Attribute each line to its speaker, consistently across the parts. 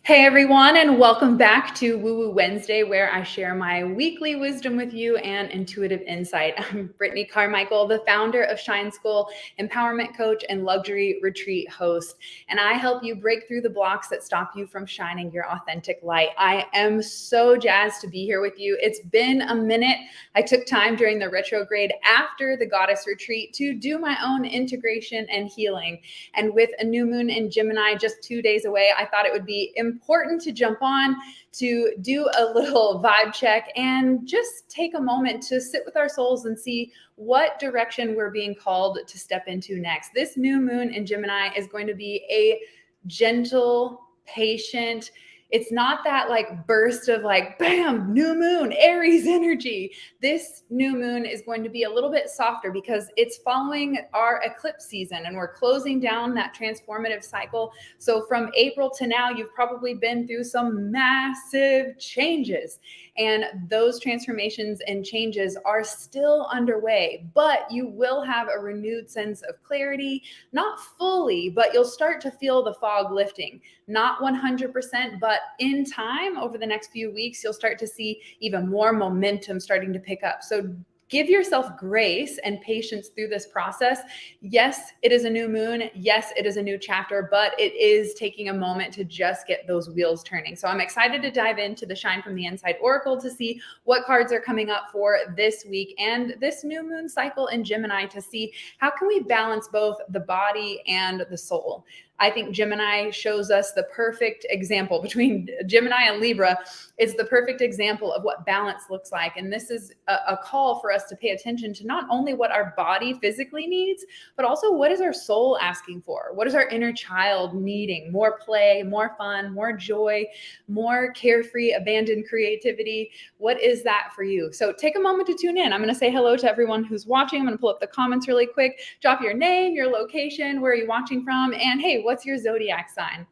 Speaker 1: Hey everyone, and welcome back to Woo Woo Wednesday, where I share my weekly wisdom with you and intuitive insight. I'm Brit Carmichael, the founder of Shine School, empowerment coach, and luxury retreat host. And I help you break through the blocks that stop you from shining your authentic light. I am so jazzed to be here with you. It's been a minute. I took time during the retrograde after the goddess retreat to do my own integration and healing. And with a new moon in Gemini just 2 days away, I thought it would be important to jump on to do a little vibe check and just take a moment to sit with our souls and see what direction we're being called to step into next. This new moon in Gemini is going to be a gentle, patient, it's not that like burst of like, bam, new moon, Aries energy. This new moon is going to be a little bit softer because it's following our eclipse season and we're closing down that transformative cycle. So from April to now, you've probably been through some massive changes. And those transformations and changes are still underway, but you will have a renewed sense of clarity, not fully, but you'll start to feel the fog lifting, not 100%, but in time over the next few weeks, you'll start to see even more momentum starting to pick up. So give yourself grace and patience through this process. Yes, it is a new moon. Yes, it is a new chapter, but it is taking a moment to just get those wheels turning. So I'm excited to dive into the Shine from the Inside Oracle to see what cards are coming up for this week and this new moon cycle in Gemini to see how can we balance both the body and the soul. I think Gemini shows us the perfect example between Gemini and Libra. It's the perfect example of what balance looks like. And this is a call for us to pay attention to not only what our body physically needs, but also what is our soul asking for? What is our inner child needing? More play, more fun, more joy, more carefree, abandoned creativity. What is that for you? So take a moment to tune in. I'm going to say hello to everyone who's watching. I'm going to pull up the comments really quick. Drop your name, your location, where are you watching from? And hey, what's your zodiac sign?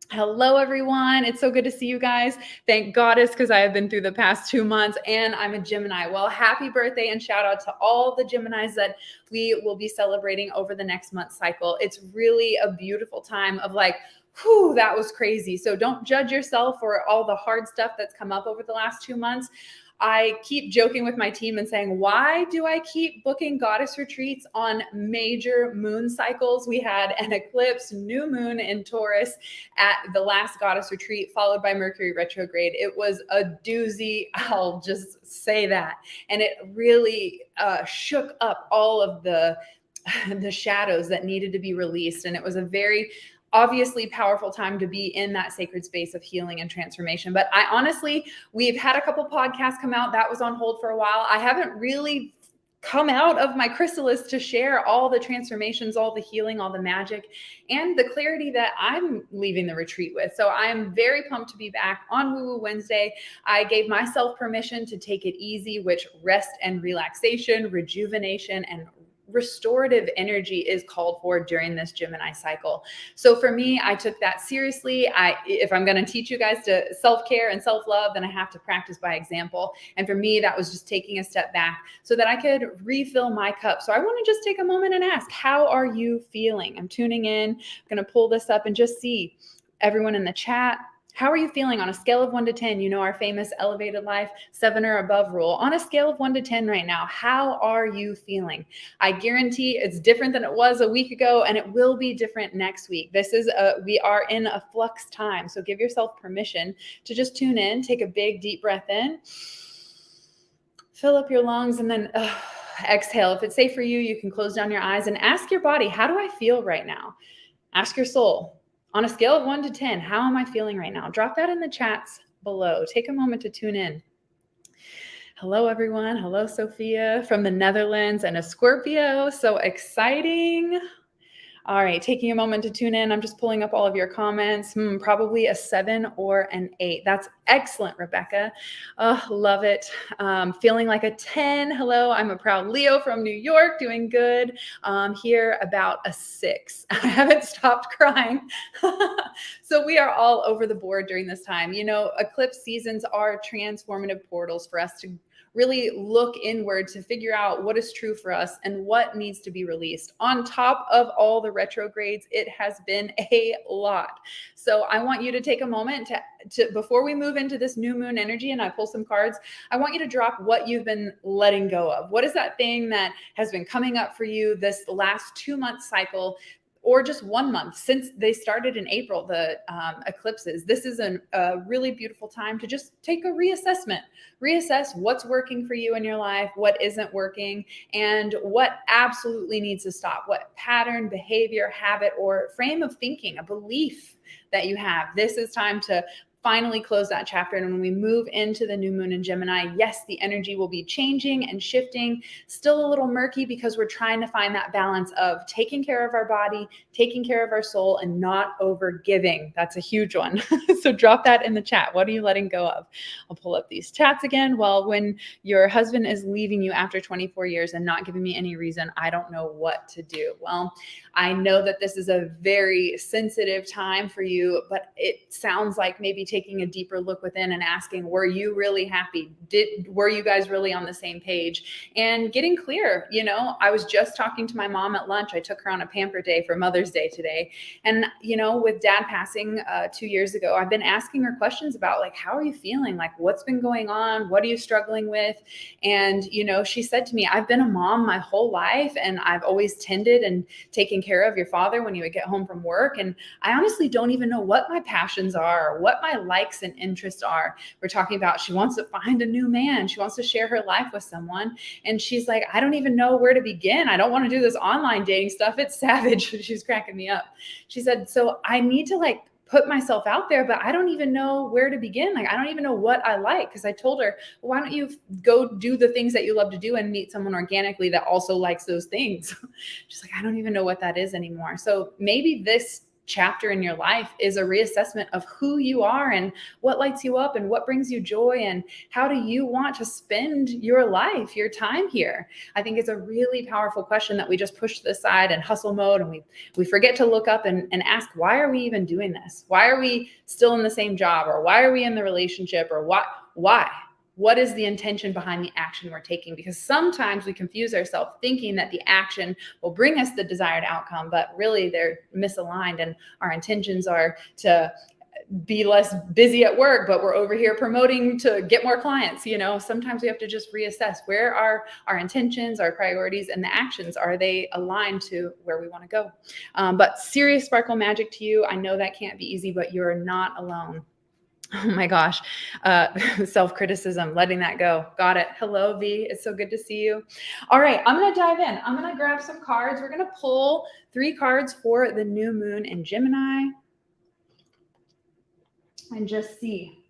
Speaker 1: Hello, everyone. It's so good to see you guys. Thank Goddess, because I have been through the past 2 months and I'm a Gemini. Well, happy birthday and shout out to all the Geminis that we will be celebrating over the next month cycle. It's really a beautiful time of like, whew, that was crazy. So don't judge yourself for all the hard stuff that's come up over the last 2 months. I keep joking with my team and saying, why do I keep booking goddess retreats on major moon cycles? We had an eclipse, new moon in Taurus at the last goddess retreat, followed by Mercury retrograde. It was a doozy, I'll just say that. And it really shook up all of the shadows that needed to be released. And it was a very obviously powerful time to be in that sacred space of healing and transformation. But I honestly, we've had a couple podcasts come out that was on hold for a while. I haven't really come out of my chrysalis to share all the transformations, all the healing, all the magic, and the clarity that I'm leaving the retreat with. So I'm very pumped to be back on Woo Woo Wednesday. I gave myself permission to take it easy, which rest and relaxation, rejuvenation, and restorative energy is called for during this Gemini cycle. So for me, I took that seriously. If I'm going to teach you guys to self-care and self-love, then I have to practice by example. And for me, that was just taking a step back so that I could refill my cup. So I want to just take a moment and ask, how are you feeling? I'm tuning in. I'm going to pull this up and just see everyone in the chat. How are you feeling on a scale of 1 to 10? You know, our famous elevated life 7 or above rule. On a scale of 1 to 10 right now, how are you feeling? I guarantee it's different than it was a week ago, and it will be different next week. We are in a flux time. So give yourself permission to just tune in, take a big deep breath in, fill up your lungs, and then exhale. If it's safe for you, you can close down your eyes and ask your body, how do I feel right now? Ask your soul. On a scale of 1 to 10, how am I feeling right now? Drop that in the chats below. Take a moment to tune in. Hello, everyone. Hello, Sophia from the Netherlands and a Scorpio. So exciting. All right, taking a moment to tune in. I'm just pulling up all of your comments. Probably a 7 or an 8. That's excellent, Rebecca. Oh, love it. Feeling like a 10. Hello, I'm a proud Leo from New York, doing good. Here about a 6. I haven't stopped crying. So we are all over the board during this time. You know, eclipse seasons are transformative portals for us to really look inward to figure out what is true for us and what needs to be released. On top of all the retrogrades, it has been a lot. So I want you to take a moment to before we move into this new moon energy and I pull some cards, I want you to drop what you've been letting go of. What is that thing that has been coming up for you this last 2-month cycle, or just 1 month since they started in April, the eclipses? This is a really beautiful time to just take a reassessment. Reassess what's working for you in your life, what isn't working, and what absolutely needs to stop. What pattern, behavior, habit, or frame of thinking, a belief that you have. This is time to finally close that chapter. And when we move into the new moon in Gemini, yes, the energy will be changing and shifting, still a little murky because we're trying to find that balance of taking care of our body, taking care of our soul, and not over giving. That's a huge one. So drop that in the chat. What are you letting go of? I'll pull up these chats again. Well, when your husband is leaving you after 24 years and not giving me any reason, I don't know what to do. Well, I know that this is a very sensitive time for you, but it sounds like maybe taking a deeper look within and asking, were you really happy? Were you guys really on the same page? And getting clear. You know, I was just talking to my mom at lunch. I took her on a pamper day for Mother's Day today. And, you know, with dad passing 2 years ago, I've been asking her questions about like, how are you feeling? Like, what's been going on? What are you struggling with? And, you know, she said to me, I've been a mom my whole life and I've always tended and taken care of your father when he would get home from work. And I honestly don't even know what my passions are or what my likes and interests are. We're talking about she wants to find a new man. She wants to share her life with someone. And she's like, I don't even know where to begin. I don't want to do this online dating stuff. It's savage. She's cracking me up. She said, so I need to like put myself out there, but I don't even know where to begin. Like, I don't even know what I like. Cause I told her, well, why don't you go do the things that you love to do and meet someone organically that also likes those things? She's like, I don't even know what that is anymore. So maybe this chapter in your life is a reassessment of who you are and what lights you up and what brings you joy and how do you want to spend your life, your time here. I think it's a really powerful question that we just push to the side and hustle mode, and we forget to look up and ask, why are we even doing this? Why are we still in the same job? Or why are we in the relationship? Or why? What is the intention behind the action we're taking? Because sometimes we confuse ourselves thinking that the action will bring us the desired outcome, but really they're misaligned and our intentions are to be less busy at work, but we're over here promoting to get more clients. You know, sometimes we have to just reassess, where are our intentions, our priorities, and the actions. Are they aligned to where we want to go? But serious sparkle magic to you. I know that can't be easy, but you're not alone. Oh my gosh. Self-criticism, letting that go. Got it. Hello, V. It's so good to see you. All right. I'm going to dive in. I'm going to grab some cards. We're going to pull 3 cards for the new moon in Gemini and just see.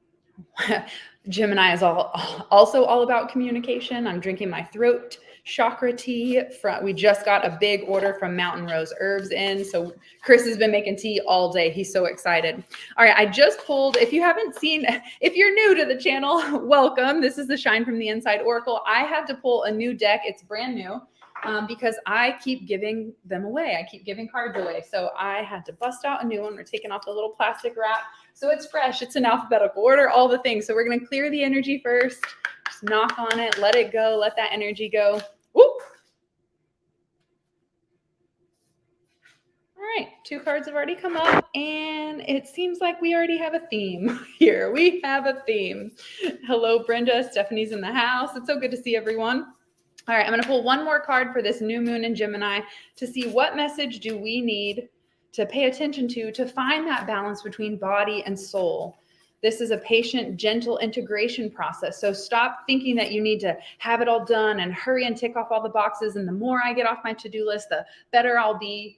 Speaker 1: Gemini is also all about communication. I'm drinking my throat chakra tea. We just got a big order from Mountain Rose Herbs in. So Chris has been making tea all day. He's so excited. All right. I just pulled, if you haven't seen, if you're new to the channel, welcome. This is the Shine from the Inside Oracle. I had to pull a new deck. It's brand new. Because I keep giving them away. I keep giving cards away. So I had to bust out a new one. We're taking off the little plastic wrap. So it's fresh. It's in alphabetical order, all the things. So we're going to clear the energy first. Just knock on it. Let it go. Let that energy go. Whoop. All right. 2 cards have already come up. And it seems like we already have a theme here. We have a theme. Hello, Brenda. Stephanie's in the house. It's so good to see everyone. All right, I'm going to pull one more card for this new moon in Gemini to see what message do we need to pay attention to find that balance between body and soul. This is a patient, gentle integration process. So stop thinking that you need to have it all done and hurry and tick off all the boxes. And the more I get off my to-do list, the better I'll be.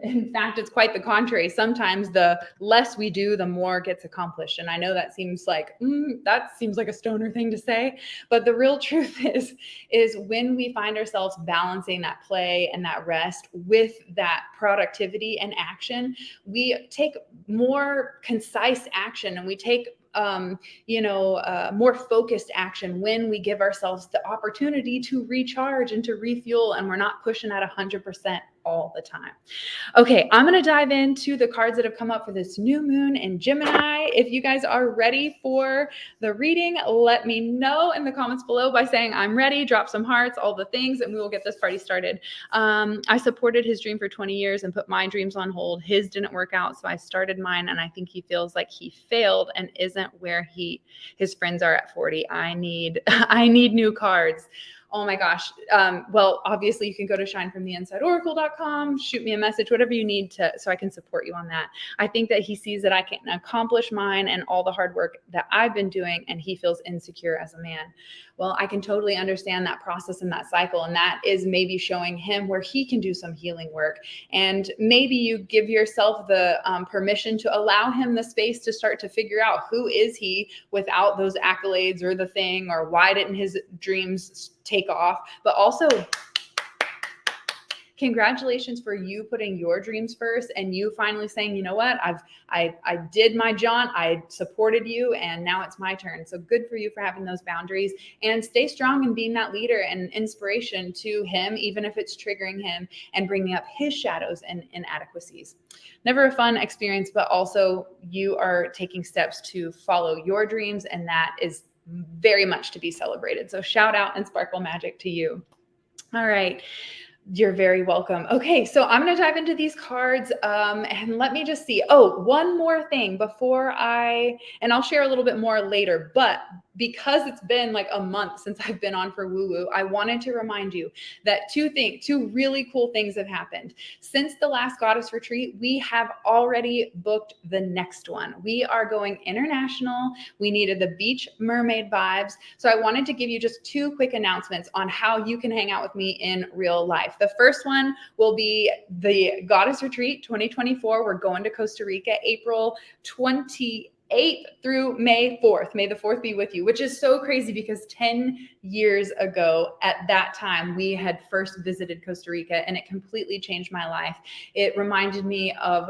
Speaker 1: In fact, it's quite the contrary. Sometimes the less we do, the more gets accomplished. And I know that seems like a stoner thing to say, but the real truth is when we find ourselves balancing that play and that rest with that productivity and action, we take more concise action and we take more focused action when we give ourselves the opportunity to recharge and to refuel, and we're not pushing at 100%. all the time. Okay, I'm going to dive into the cards that have come up for this new moon in Gemini. If you guys are ready for the reading, let me know in the comments below by saying I'm ready, drop some hearts, all the things, and we will get this party started. I supported his dream for 20 years and put my dreams on hold. His didn't work out, so I started mine, and I think he feels like he failed and isn't where his friends are at 40. I need new cards. Oh my gosh. Well, obviously you can go to shinefromtheinsideoracle.com, shoot me a message, whatever you need so I can support you on that. I think that he sees that I can accomplish mine and all the hard work that I've been doing, and he feels insecure as a man. Well, I can totally understand that process and that cycle. And that is maybe showing him where he can do some healing work. And maybe you give yourself the permission to allow him the space to start to figure out who is he without those accolades or the thing, or why didn't his dreams take off. But also, congratulations for you putting your dreams first and you finally saying, you know what, I did my jaunt, I supported you, and now it's my turn. So good for you for having those boundaries, and stay strong and being that leader and inspiration to him, even if it's triggering him and bringing up his shadows and inadequacies. Never a fun experience, but also you are taking steps to follow your dreams, and that is very much to be celebrated. So shout out and sparkle magic to you. All right. You're very welcome. Okay, so I'm going to dive into these cards and let me just see. Oh, one more thing before and I'll share a little bit more later, but because it's been like a month since I've been on for Woo Woo, I wanted to remind you that two really cool things have happened. Since the last Goddess Retreat, we have already booked the next one. We are going international. We needed the beach mermaid vibes. So I wanted to give you just two quick announcements on how you can hang out with me in real life. The first one will be the Goddess Retreat 2024. We're going to Costa Rica, April 28th through May 4th. May the 4th be with you, which is so crazy because 10 years ago at that time, we had first visited Costa Rica, and it completely changed my life. It reminded me of,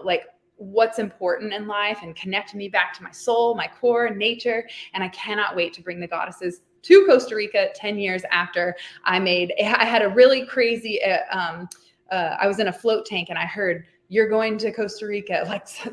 Speaker 1: like what's important in life and connected me back to my soul, my core, nature. And I cannot wait to bring the goddesses to Costa Rica 10 years after I had a really crazy, I was in a float tank and I heard, "You're going to Costa Rica,"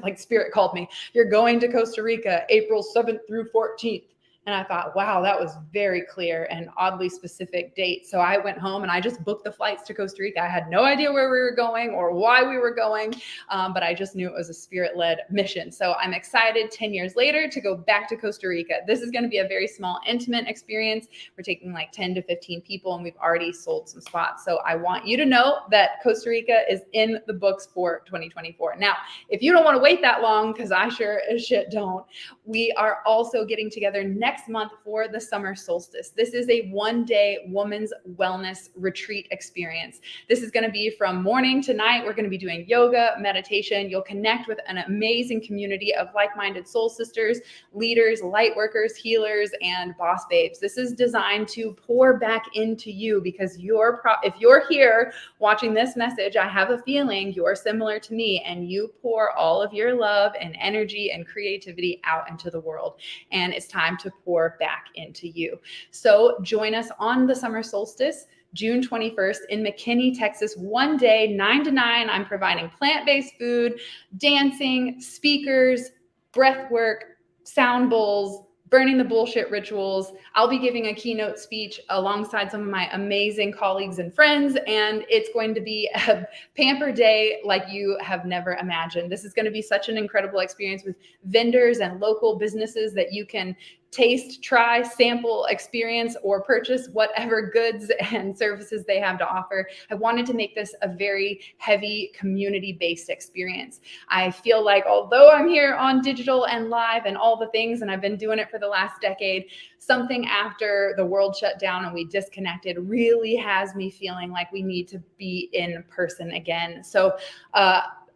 Speaker 1: like spirit called me. "You're going to Costa Rica, April 7th through 14th. And I thought, wow, that was very clear and oddly specific date. So I went home and I just booked the flights to Costa Rica. I had no idea where we were going or why we were going, but I just knew it was a spirit-led mission. So I'm excited 10 years later to go back to Costa Rica. This is going to be a very small, intimate experience. We're taking like 10 to 15 people, and we've already sold some spots. So I want you to know that Costa Rica is in the books for 2024. Now, if you don't want to wait that long, because I sure as shit don't, we are also getting together next month for the summer solstice. This is a one-day woman's wellness retreat experience. This is going to be from morning to night. We're going to be doing yoga, meditation. You'll connect with an amazing community of like-minded soul sisters, leaders, light workers, healers, and boss babes. This is designed to pour back into you because if you're here watching this message, I have a feeling you're similar to me, and you pour all of your love and energy and creativity out into the world. And it's time to pour back into you. So join us on the summer solstice, June 21st in McKinney, Texas, one day, 9 to 9. I'm providing plant-based food, dancing, speakers, breath work, sound bowls, burning the bullshit rituals. I'll be giving a keynote speech alongside some of my amazing colleagues and friends, and it's going to be a pamper day like you have never imagined. This is going to be such an incredible experience with vendors and local businesses that you can taste, try, sample, experience, or purchase whatever goods and services they have to offer. I wanted to make this a very heavy community-based experience. I feel like although I'm here on digital and live and all the things, and I've been doing it for the last decade, something after the world shut down and we disconnected really has me feeling like we need to be in person again. So,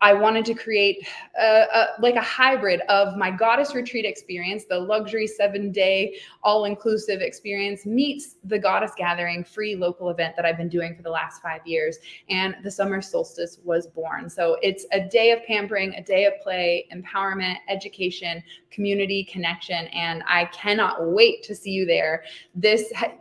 Speaker 1: I wanted to create like a hybrid of my goddess retreat experience, the luxury 7-day all-inclusive experience, meets the goddess gathering free local event that I've been doing for the last 5 years. And the summer solstice was born. So it's a day of pampering, a day of play, empowerment, education, community connection. And I cannot wait to see you there.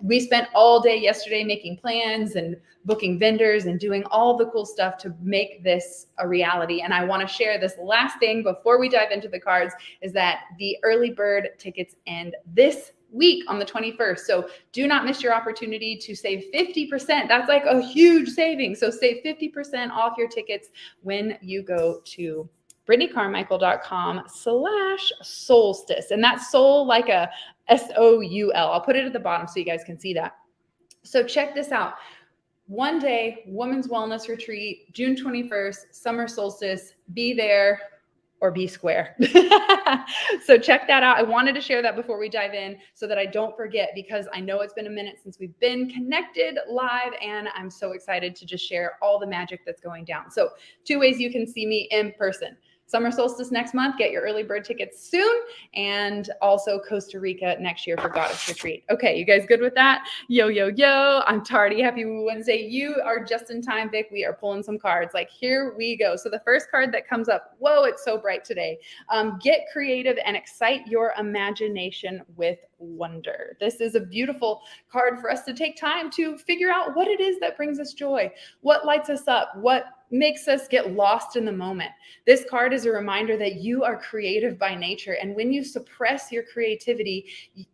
Speaker 1: We spent all day yesterday making plans and booking vendors and doing all the cool stuff to make this a reality. And I want to share this last thing before we dive into the cards, is that the early bird tickets end this week on the 21st. So do not miss your opportunity to save 50%. That's like a huge saving. So save 50% off your tickets when you go to BrittneyCarmichael.com/solstice. And that's soul like a SOUL. I'll put it at the bottom so you guys can see that. So check this out. One day, women's wellness retreat, June 21st, summer solstice. Be there or be square. So check that out. I wanted to share that before we dive in so that I don't forget, because I know it's been a minute since we've been connected live, and I'm so excited to just share all the magic that's going down. So 2 ways you can see me in person. Summer solstice next month, get your early bird tickets soon. And also Costa Rica next year for Goddess Retreat. Okay, you guys good with that? Yo, yo, yo, I'm tardy. Happy Wednesday. You are just in time, Vic. We are pulling some cards. Like, here we go. So the first card that comes up, whoa, it's so bright today. Get creative and excite your imagination with wonder. This is a beautiful card for us to take time to figure out what it is that brings us joy, what lights us up, what makes us get lost in the moment. This card is a reminder that you are creative by nature. And when you suppress your creativity,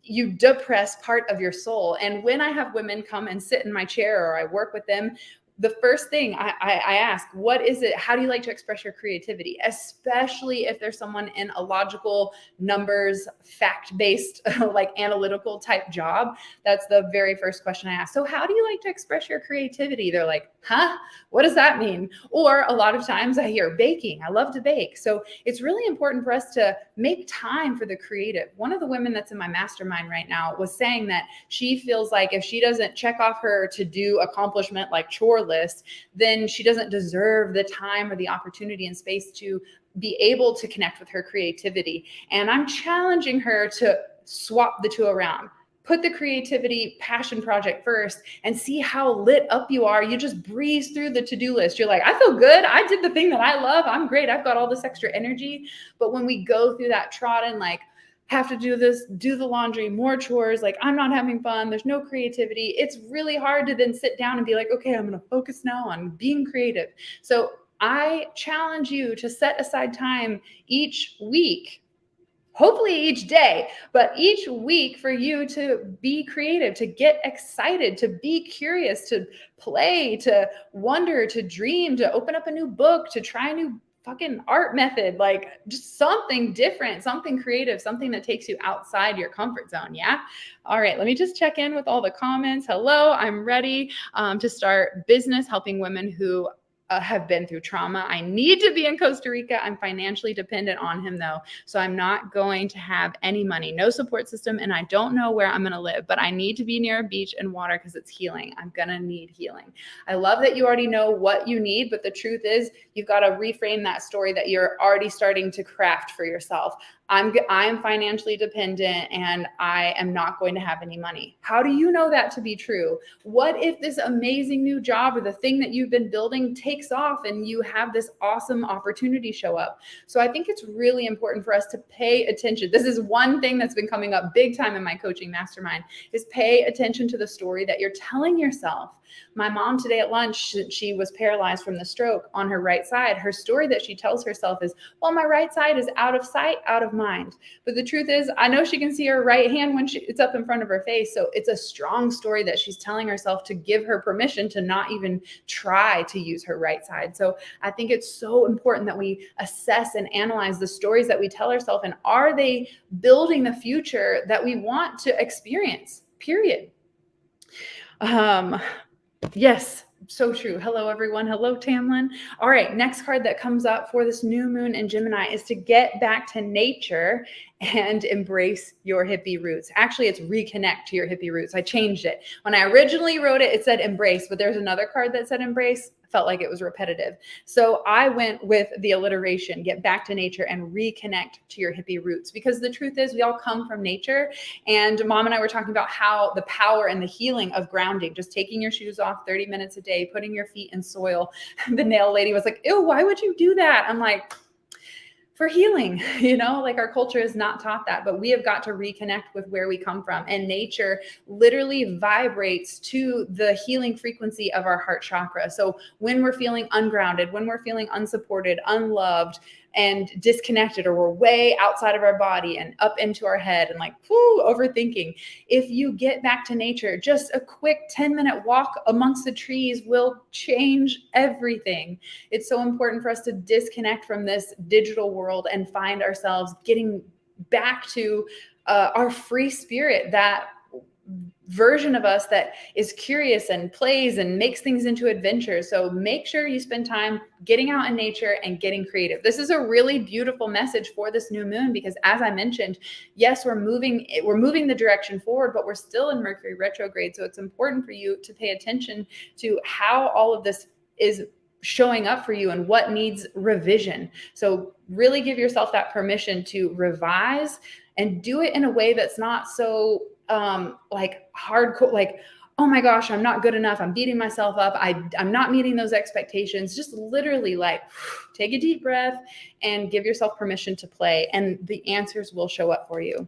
Speaker 1: you depress part of your soul. And when I have women come and sit in my chair or I work with them, the first thing I ask, what is it? How do you like to express your creativity? Especially if there's someone in a logical, numbers, fact-based, like analytical type job. That's the very first question I ask. So how do you like to express your creativity? They're like, huh? What does that mean? Or a lot of times I hear baking. I love to bake. So it's really important for us to make time for the creative. One of the women that's in my mastermind right now was saying that she feels like if she doesn't check off her to-do accomplishment like chore list, then she doesn't deserve the time or the opportunity and space to be able to connect with her creativity. And I'm challenging her to swap the two around. Put the creativity passion project first and see how lit up you are. You just breeze through the to-do list. You're like, I feel good. I did the thing that I love. I'm great. I've got all this extra energy. But when we go through that trodden, like, have to do this, do the laundry, more chores, like I'm not having fun, there's no creativity, it's really hard to then sit down and be like, okay, I'm going to focus now on being creative. So I challenge you to set aside time each week, hopefully each day, but each week for you to be creative, to get excited, to be curious, to play, to wonder, to dream, to open up a new book, to try a new fucking art method, like just something different, something creative, something that takes you outside your comfort zone. Yeah. All right. Let me just check in with all the comments. Hello. I'm ready to start business helping women who have been through trauma. I need to be in Costa Rica. I'm financially dependent on him though. So I'm not going to have any money, no support system. And I don't know where I'm going to live, but I need to be near a beach and water because it's healing. I'm going to need healing. I love that you already know what you need, but the truth is you've got to reframe that story that you're already starting to craft for yourself. I'm financially dependent and I am not going to have any money. How do you know that to be true? What if this amazing new job or the thing that you've been building takes off and you have this awesome opportunity show up? So I think it's really important for us to pay attention. This is one thing that's been coming up big time in my coaching mastermind is pay attention to the story that you're telling yourself. My mom today at lunch, she was paralyzed from the stroke on her right side. Her story that she tells herself is, well, my right side is out of sight, out of mind. But the truth is, I know she can see her right hand when it's up in front of her face. So it's a strong story that she's telling herself to give her permission to not even try to use her right side. So I think it's so important that we assess and analyze the stories that we tell ourselves, and are they building the future that we want to experience, period. Yes, so true. Hello, everyone. Hello, Tamlin. All right, next card that comes up for this new moon in Gemini is to get back to nature and embrace your hippie roots. Actually, it's reconnect to your hippie roots. I changed it. When I originally wrote it, it said embrace, but there's another card that said embrace. Felt like it was repetitive. So I went with the alliteration, get back to nature and reconnect to your hippie roots. Because the truth is we all come from nature. And Mom and I were talking about how the power and the healing of grounding, just taking your shoes off 30 minutes a day, putting your feet in soil. The nail lady was like, ew, why would you do that? I'm like, for healing. Like our culture is not taught that, but we have got to reconnect with where we come from. And nature literally vibrates to the healing frequency of our heart chakra. So when we're feeling ungrounded, when we're feeling unsupported, unloved, and disconnected, or we're way outside of our body and up into our head and like, overthinking. If you get back to nature, just a quick 10-minute walk amongst the trees will change everything. It's so important for us to disconnect from this digital world and find ourselves getting back to our free spirit, that version of us that is curious and plays and makes things into adventures. So make sure you spend time getting out in nature and getting creative. This is a really beautiful message for this new moon, because as I mentioned, yes, we're moving the direction forward, but we're still in Mercury retrograde. So it's important for you to pay attention to how all of this is showing up for you and what needs revision. So really give yourself that permission to revise and do it in a way that's not so like hardcore, like, oh my gosh, I'm not good enough, I'm beating myself up, I'm not meeting those expectations. Just literally like take a deep breath and give yourself permission to play, and the answers will show up for you.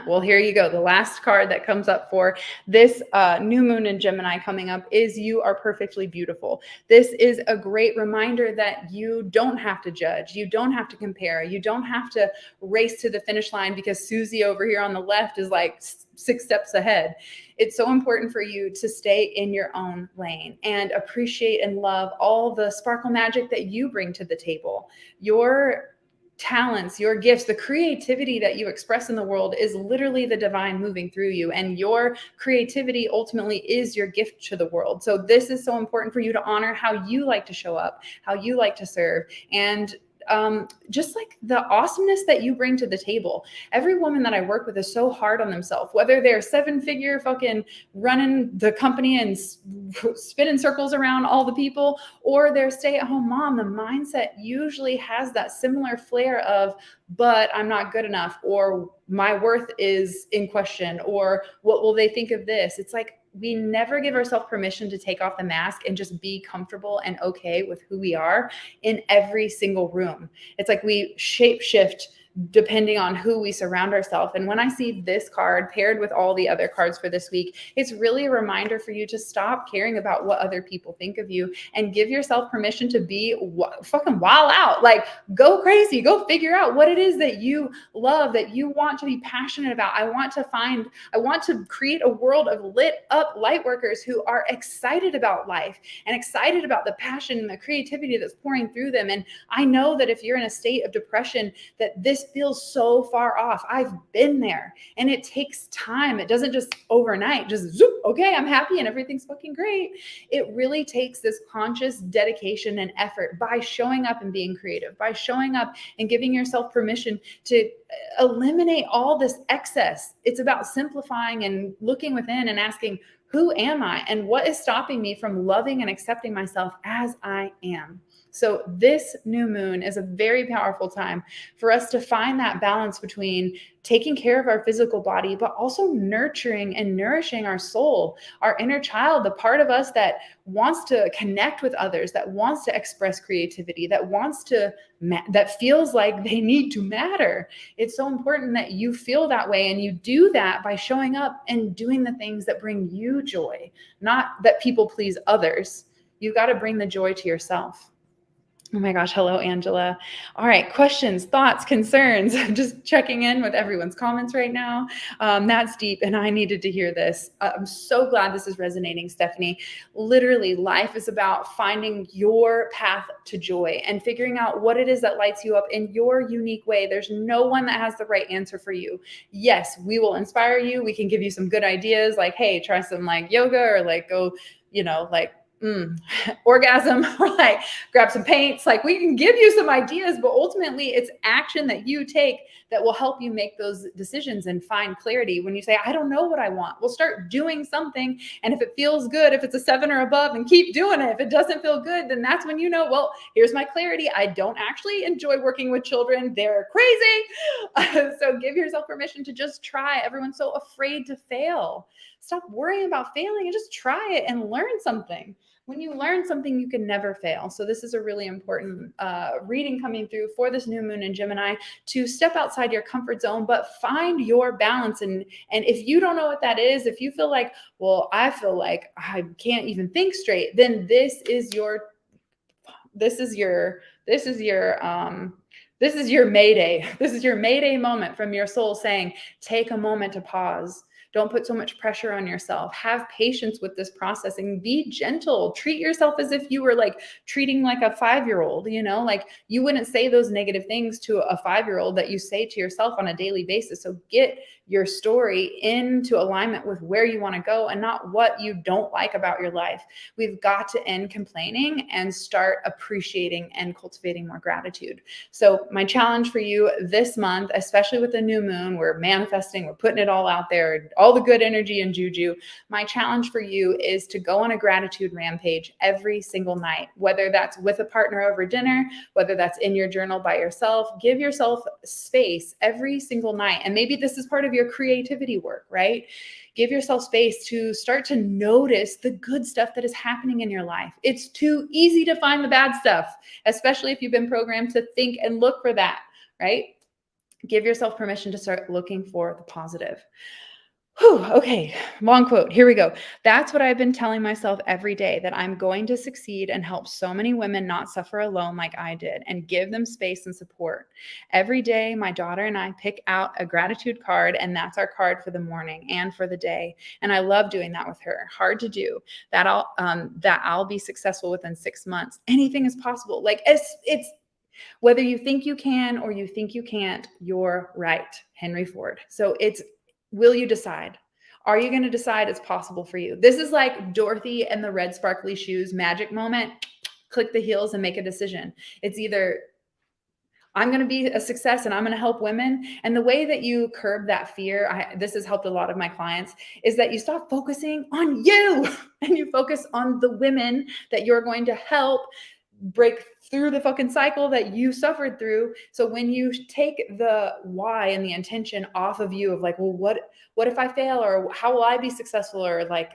Speaker 1: Well, here you go. The last card that comes up for this new moon in Gemini coming up is You Are Perfectly Beautiful. This is a great reminder that you don't have to judge. You don't have to compare. You don't have to race to the finish line because Susie over here on the left is like 6 steps ahead. It's so important for you to stay in your own lane and appreciate and love all the sparkle magic that you bring to the table. Your talents, your gifts, the creativity that you express in the world is literally the divine moving through you, and your creativity ultimately is your gift to the world. So this is so important for you to honor how you like to show up, how you like to serve, and just like the awesomeness that you bring to the table. Every woman that I work with is so hard on themselves, whether they're 7-figure fucking running the company and spinning circles around all the people, or they're stay-at-home mom. The mindset usually has that similar flair of, but I'm not good enough, or my worth is in question, or what will they think of this? It's like, we never give ourselves permission to take off the mask and just be comfortable and okay with who we are in every single room. It's like we shape shift depending on who we surround ourselves. And when I see this card paired with all the other cards for this week, it's really a reminder for you to stop caring about what other people think of you and give yourself permission to be fucking wild out. Like, go crazy, go figure out what it is that you love, that you want to be passionate about. I want to create a world of lit up light workers who are excited about life and excited about the passion and the creativity that's pouring through them. And I know that if you're in a state of depression, that this feels so far off. I've been there, and it takes time. It doesn't just overnight, just zoop, okay, I'm happy and everything's fucking great. It really takes this conscious dedication and effort by showing up and being creative, by showing up and giving yourself permission to eliminate all this excess. It's about simplifying and looking within and asking, who am I? And what is stopping me from loving and accepting myself as I am? So this new moon is a very powerful time for us to find that balance between taking care of our physical body, but also nurturing and nourishing our soul, our inner child, the part of us that wants to connect with others, that wants to express creativity, that feels like they need to matter. It's so important that you feel that way, and you do that by showing up and doing the things that bring you joy, not that people please others. You've got to bring the joy to yourself. Oh my gosh. Hello, Angela. All right. Questions, thoughts, concerns. I'm just checking in with everyone's comments right now. That's deep, and I needed to hear this. I'm so glad this is resonating, Stephanie. Literally, life is about finding your path to joy and figuring out what it is that lights you up in your unique way. There's no one that has the right answer for you. Yes, we will inspire you. We can give you some good ideas, like, hey, try some like yoga, or like go, orgasm, or like grab some paints. Like, we can give you some ideas, but ultimately it's action that you take that will help you make those decisions and find clarity. When you say, I don't know what I want, we'll start doing something. And if it feels good, if it's a 7 or above, then keep doing it. If it doesn't feel good, then that's when you know, well, here's my clarity. I don't actually enjoy working with children. They're crazy. So give yourself permission to just try. Everyone's so afraid to fail. Stop worrying about failing and just try it and learn something. When you learn something, you can never fail. So this is a really important reading coming through for this new moon in Gemini, to step outside your comfort zone, but find your balance. And if you don't know what that is, if you feel like, well, I feel like I can't even think straight, then this is your mayday. This is your mayday moment from your soul saying, take a moment to pause. Don't put so much pressure on yourself. Have patience with this process and be gentle. Treat yourself as if you were like treating like a 5-year-old, like you wouldn't say those negative things to a 5-year-old that you say to yourself on a daily basis. So get your story into alignment with where you want to go and not what you don't like about your life. We've got to end complaining and start appreciating and cultivating more gratitude. So my challenge for you this month, especially with the new moon, we're manifesting, we're putting it all out there, all the good energy and juju. My challenge for you is to go on a gratitude rampage every single night, whether that's with a partner over dinner, whether that's in your journal by yourself. Give yourself space every single night. And maybe this is part of your creativity work, right? Give yourself space to start to notice the good stuff that is happening in your life. It's too easy to find the bad stuff, especially if you've been programmed to think and look for that, right? Give yourself permission to start looking for the positive. Whew, okay, long quote. Here we go. That's what I've been telling myself every day, that I'm going to succeed and help so many women not suffer alone like I did, and give them space and support. Every day, my daughter and I pick out a gratitude card, and that's our card for the morning and for the day. And I love doing that with her. Hard to do. That I'll be successful within 6 months. Anything is possible. Like it's whether you think you can or you think you can't, you're right. Henry Ford. So will you decide? Are you going to decide it's possible for you? This is like Dorothy and the red sparkly shoes magic moment. Click the heels and make a decision. It's either I'm going to be a success and I'm going to help women. And the way that you curb that fear, this has helped a lot of my clients, is that you stop focusing on you and you focus on the women that you're going to help break through the fucking cycle that you suffered through. So when you take the why and the intention off of you of like, well, what if I fail, or how will I be successful, or like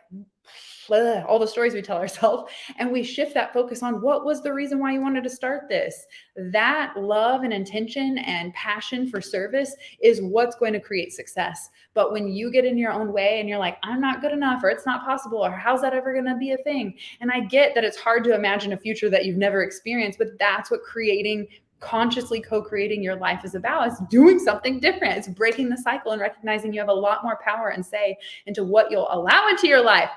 Speaker 1: all the stories we tell ourselves, and we shift that focus on what was the reason why you wanted to start this, that love and intention and passion for service is what's going to create success. But when you get in your own way and you're like, I'm not good enough, or it's not possible, or how's that ever going to be a thing? And I get that it's hard to imagine a future that you've never experienced, but that's what consciously co-creating your life is about. It's doing something different. It's breaking the cycle and recognizing you have a lot more power and say into what you'll allow into your life.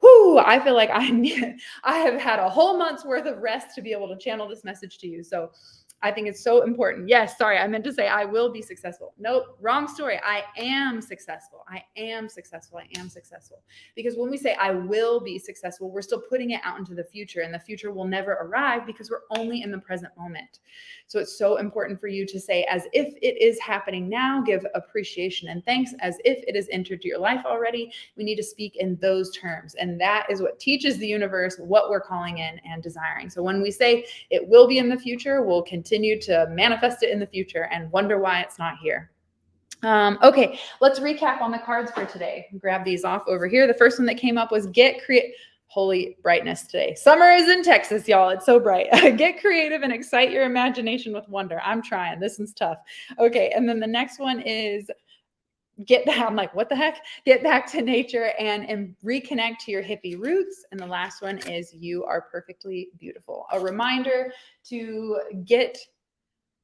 Speaker 1: Whew, I feel like I have had a whole month's worth of rest to be able to channel this message to you. So I think it's so important. Yes, sorry, I meant to say I will be successful. Nope, wrong story. I am successful. I am successful. I am successful. Because when we say I will be successful, we're still putting it out into the future, and the future will never arrive because we're only in the present moment. So it's so important for you to say, as if it is happening now, give appreciation and thanks as if it has entered your life already. We need to speak in those terms. And that is what teaches the universe what we're calling in and desiring. So when we say it will be in the future, we'll continue to manifest it in the future and wonder why it's not here. Okay, let's recap on the cards for today. Grab these off over here. The first one that came up was holy brightness today. Summer is in Texas, y'all. It's so bright. Get creative and excite your imagination with wonder. I'm trying. This one's tough. Okay, and then the next one is I'm like, what the heck? Get back to nature and reconnect to your hippie roots. And the last one is you are perfectly beautiful. A reminder to get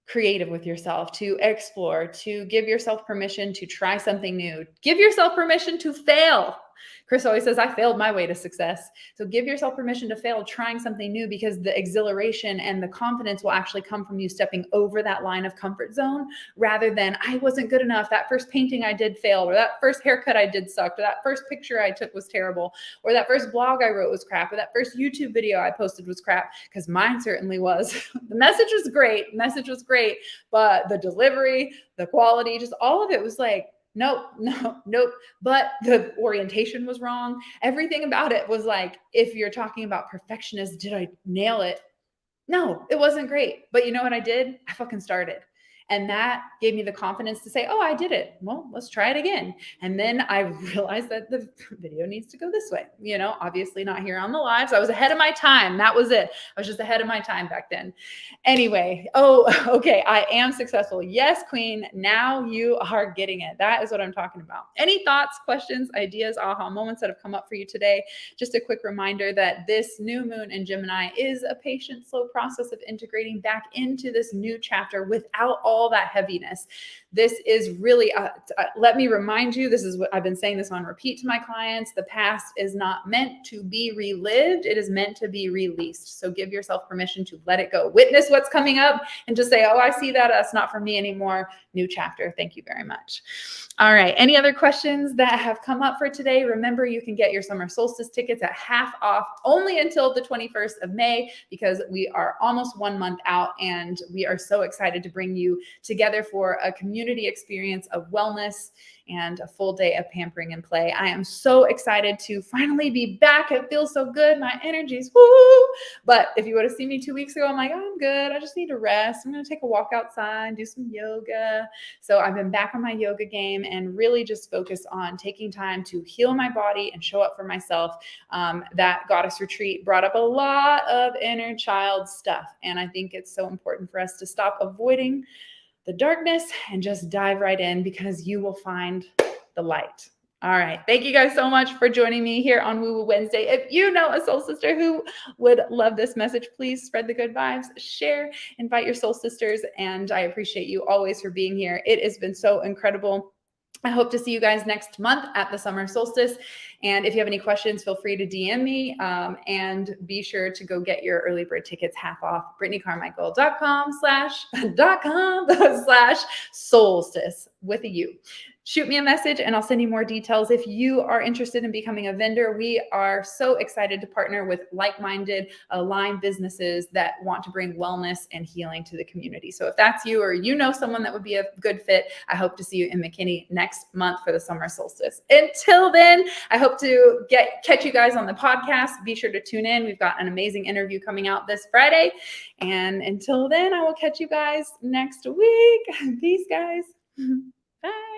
Speaker 1: creative with yourself, to explore, to give yourself permission to try something new. Give yourself permission to fail. Chris always says, I failed my way to success. So give yourself permission to fail, trying something new, because the exhilaration and the confidence will actually come from you stepping over that line of comfort zone, rather than I wasn't good enough. That first painting I did failed, or that first haircut I did sucked, or that first picture I took was terrible, or that first blog I wrote was crap, or that first YouTube video I posted was crap, because mine certainly was. The message was great, but the delivery, the quality, just all of it was like, nope. But the orientation was wrong. Everything about it was like, if you're talking about perfectionist, did I nail it? No, it wasn't great. But you know what I did? I fucking started. And that gave me the confidence to say, oh, I did it. Well, let's try it again. And then I realized that the video needs to go this way, obviously not here on the lives. I was ahead of my time. That was it. I was just ahead of my time back then. Anyway, okay. I am successful. Yes, Queen. Now you are getting it. That is what I'm talking about. Any thoughts, questions, ideas, aha moments that have come up for you today? Just a quick reminder that this new moon in Gemini is a patient, slow process of integrating back into this new chapter without all that heaviness. This is really, let me remind you, this is what I've been saying this on repeat to my clients. The past is not meant to be relived. It is meant to be released. So give yourself permission to let it go. Witness what's coming up and just say, oh, I see that. That's not for me anymore. New chapter. Thank you very much. All right. Any other questions that have come up for today? Remember, you can get your summer solstice tickets at half off only until the 21st of May, because we are almost 1 month out and we are so excited to bring you together for a community experience of wellness and a full day of pampering and play. I am so excited to finally be back. It feels so good. My energy's woo. But if you would have seen me 2 weeks ago, I'm like, I'm good. I just need to rest. I'm going to take a walk outside, do some yoga. So I've been back on my yoga game and really just focus on taking time to heal my body and show up for myself. That goddess retreat brought up a lot of inner child stuff. And I think it's so important for us to stop avoiding the darkness and just dive right in, because you will find the light. All right. Thank you guys so much for joining me here on Woo Woo Wednesday. If you know a soul sister who would love this message, please spread the good vibes, share, invite your soul sisters. And I appreciate you always for being here. It has been so incredible. I hope to see you guys next month at the summer solstice. And if you have any questions, feel free to DM me, and be sure to go get your early bird tickets half off. BrittneyCarmichael.com/solstice with a U. Shoot me a message and I'll send you more details. If you are interested in becoming a vendor, we are so excited to partner with like-minded, aligned businesses that want to bring wellness and healing to the community. So if that's you, or you know someone that would be a good fit, I hope to see you in McKinney next month for the summer solstice. Until then, I hope to catch you guys on the podcast. Be sure to tune in. We've got an amazing interview coming out this Friday. And until then, I will catch you guys next week. Peace, guys. Bye.